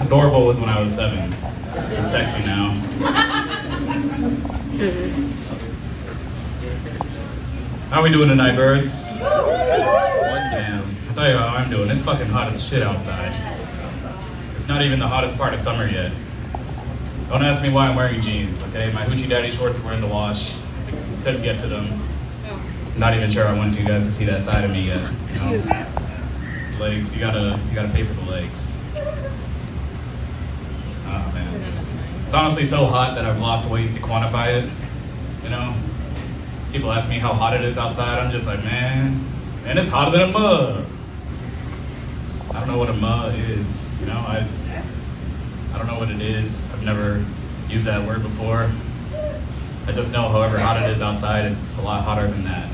Adorable was when I was 7. It's sexy now. How we doing tonight, birds? Damn. I'll tell you how I'm doing. It's fucking hot as shit outside. It's not even the hottest part of summer yet. Don't ask me why I'm wearing jeans, okay? My Hoochie Daddy shorts were in the wash. I couldn't get to them. Not even sure I wanted you guys to see that side of me yet. You know? Legs, you gotta pay for the legs. Oh man. It's honestly so hot that I've lost ways to quantify it. You know? People ask me how hot it is outside, I'm just like, man, it's hotter than a mug. I don't know what a mug is, you know? I don't know what it is. I've never used that word before. I just know however hot it is outside, it's a lot hotter than that.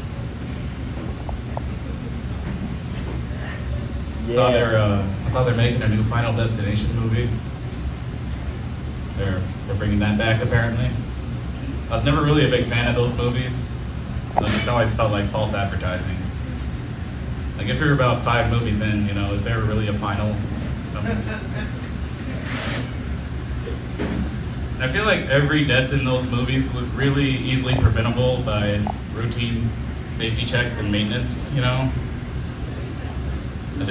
Yeah. I saw they're making a new Final Destination movie. They're bringing that back apparently. I was never really a big fan of those movies. So I just always felt like false advertising. Like if you're about 5 movies in, you know, is there really a final? I feel like every death in those movies was really easily preventable by routine safety checks and maintenance, you know? I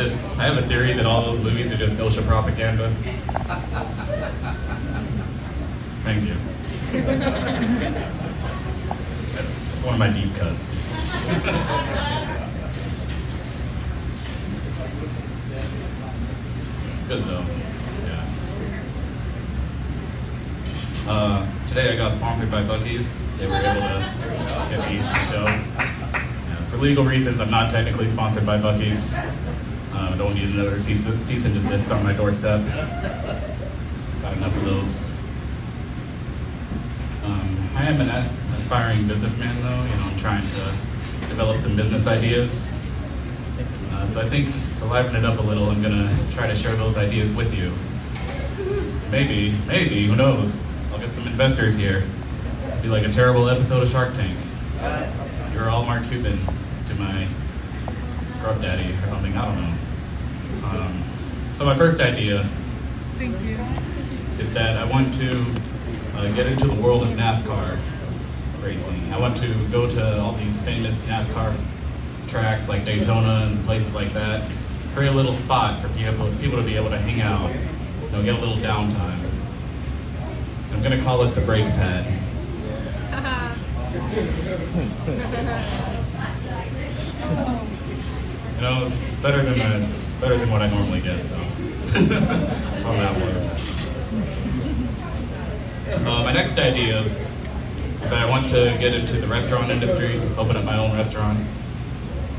have a theory that all those movies are just OSHA propaganda. Thank you. That's one of my deep cuts. It's good though. Yeah. Today I got sponsored by Buc-ee's. They were able to get me the show. Yeah, for legal reasons, I'm not technically sponsored by Buc-ee's. I don't need another cease and desist on my doorstep. Got enough of those. I am an aspiring businessman though, you know, I'm trying to develop some business ideas. So I think to liven it up a little, I'm gonna try to share those ideas with you. Maybe, who knows? I'll get some investors here. It'll be like a terrible episode of Shark Tank. You're all Mark Cuban to my scrub daddy or something, I don't know. So my first idea is that I want to get into the world of NASCAR racing. I want to go to all these famous NASCAR tracks like Daytona and places like that, create a little spot for people to be able to hang out, you know, get a little downtime. I'm gonna call it the brake pad. You know, it's better than what I normally get, so on that one. My next idea is that I want to get into the restaurant industry, open up my own restaurant.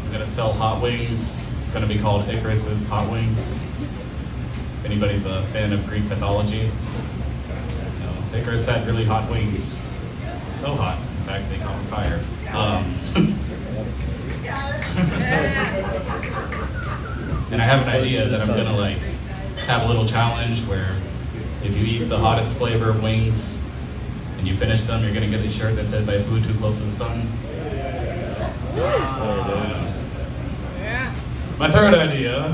I'm gonna sell hot wings. It's gonna be called Icarus's Hot Wings. If anybody's a fan of Greek mythology, you know, Icarus had really hot wings. So hot, in fact, they caught on fire. And I have an idea that I'm gonna like have a little challenge where if you eat the hottest flavor of wings and you finish them, you're gonna get a shirt that says I flew too close to the sun. My third idea,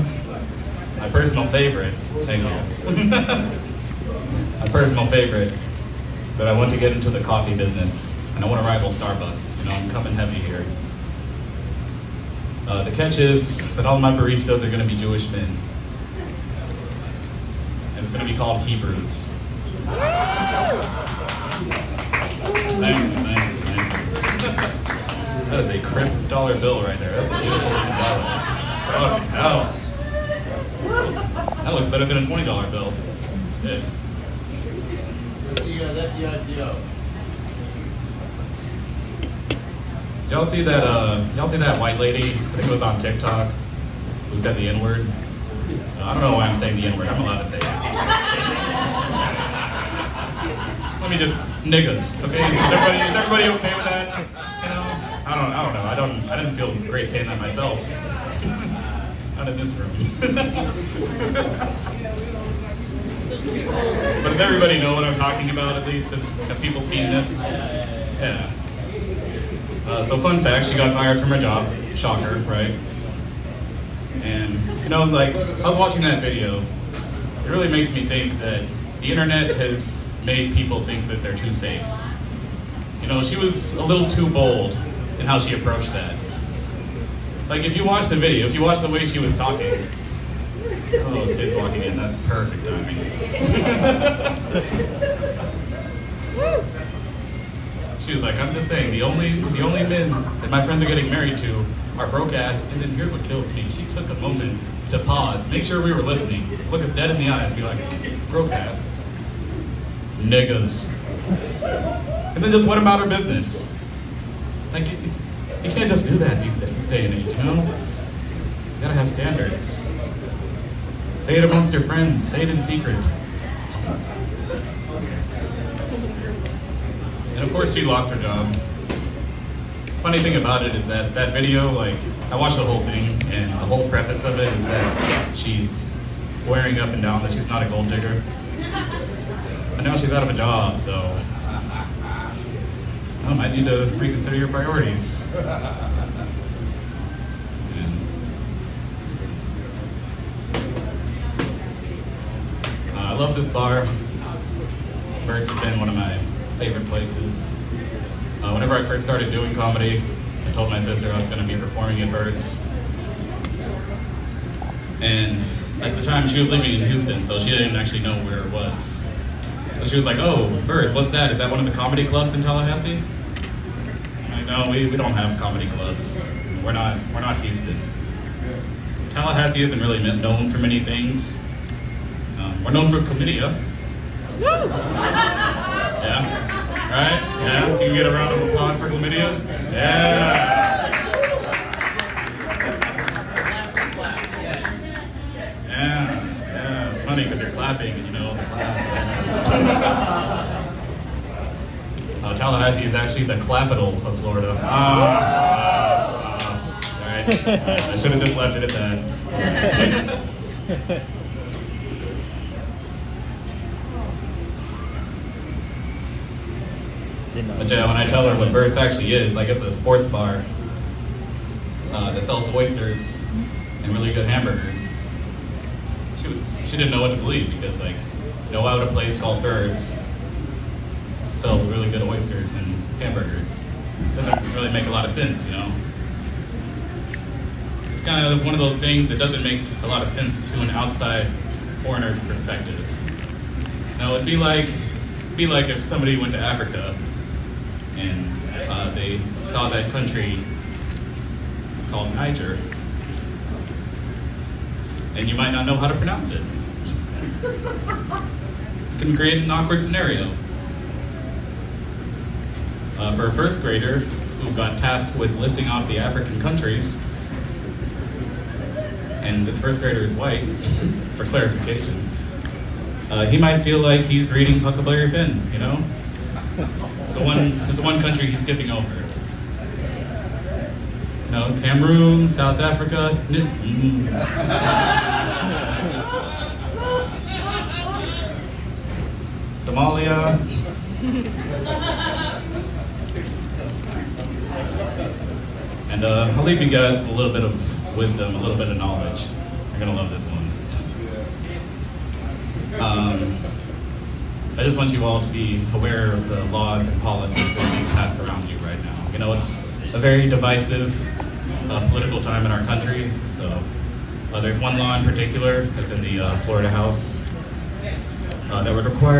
my personal favorite, thank you. My personal favorite, that I want to get into the coffee business and I want to rival Starbucks. You know, I'm coming heavy here. The catch is that all my baristas are going to be Jewish men. And it's going to be called Hebrews. Thank you. That is a crisp $1 bill right there. That's a beautiful $1. Fucking hell. That looks better than a $20 bill. Yeah. That's the idea. Y'all see that white lady? I think it was on TikTok who said the N-word. I don't know why I'm saying the N-word. I'm allowed to say it. Let me just niggas. Okay, is everybody okay with that? You know, I don't know. I didn't feel great saying that myself. Not in this room. But does everybody know what I'm talking about? At least have people seen this? Yeah. So fun fact, she got fired from her job. Shocker, right? And, you know, like, I was watching that video. It really makes me think that the internet has made people think that they're too safe. You know, she was a little too bold in how she approached that. Like, if you watch the video, if you watch the way she was talking, oh, kids walking in, that's perfect timing. She was like, I'm just saying, the only men that my friends are getting married to are broke ass, and then here's what kills me. She took a moment to pause, make sure we were listening, look us dead in the eyes, be like, broke ass, niggas. And then just went about her business. Like, you can't just do that this day and age, you know? You gotta have standards. Say it amongst your friends, say it in secret. And of course she lost her job. Funny thing about it is that video, like, I watched the whole thing, and the whole preface of it is that she's swearing up and down that she's not a gold digger. And now she's out of a job, so I might need to reconsider your priorities. I love this bar. Bert's has been one of my favorite places. Whenever I first started doing comedy, I told my sister I was going to be performing at Bert's. And at the time, she was living in Houston, so she didn't actually know where it was. So she was like, oh, Bert's, what's that? Is that one of the comedy clubs in Tallahassee? I'm like, no, we don't have comedy clubs. We're not Houston. Tallahassee isn't really known for many things. We're known for chlamydia. Yeah. Right? Yeah. Can you get a round of applause for chlamydia? Yeah. Yeah. It's funny because you're clapping and you know the clap. Tallahassee is actually the clapital of Florida. All right. I should have just left it at that. But yeah, when I tell her what Bert's actually is, like, it's a sports bar that sells oysters and really good hamburgers. She didn't know what to believe because, like, you know, why would a place called Bert's sell really good oysters and hamburgers? Doesn't really make a lot of sense, you know. It's kind of one of those things that doesn't make a lot of sense to an outside foreigner's perspective. Now, it'd be like if somebody went to Africa and they saw that country called Niger, and you might not know how to pronounce it. It can create an awkward scenario. For a first grader who got tasked with listing off the African countries, and this first grader is white, for clarification, he might feel like he's reading Huckleberry Finn, you know? It's the one country he's skipping over. You know, Cameroon, South Africa. Somalia. And I'll leave you guys with a little bit of wisdom, a little bit of knowledge. You're gonna love this one. I just want you all to be aware of the laws and policies that are being passed around you right now. You know, it's a very divisive political time in our country. So there's one law in particular that's in the Florida House that would require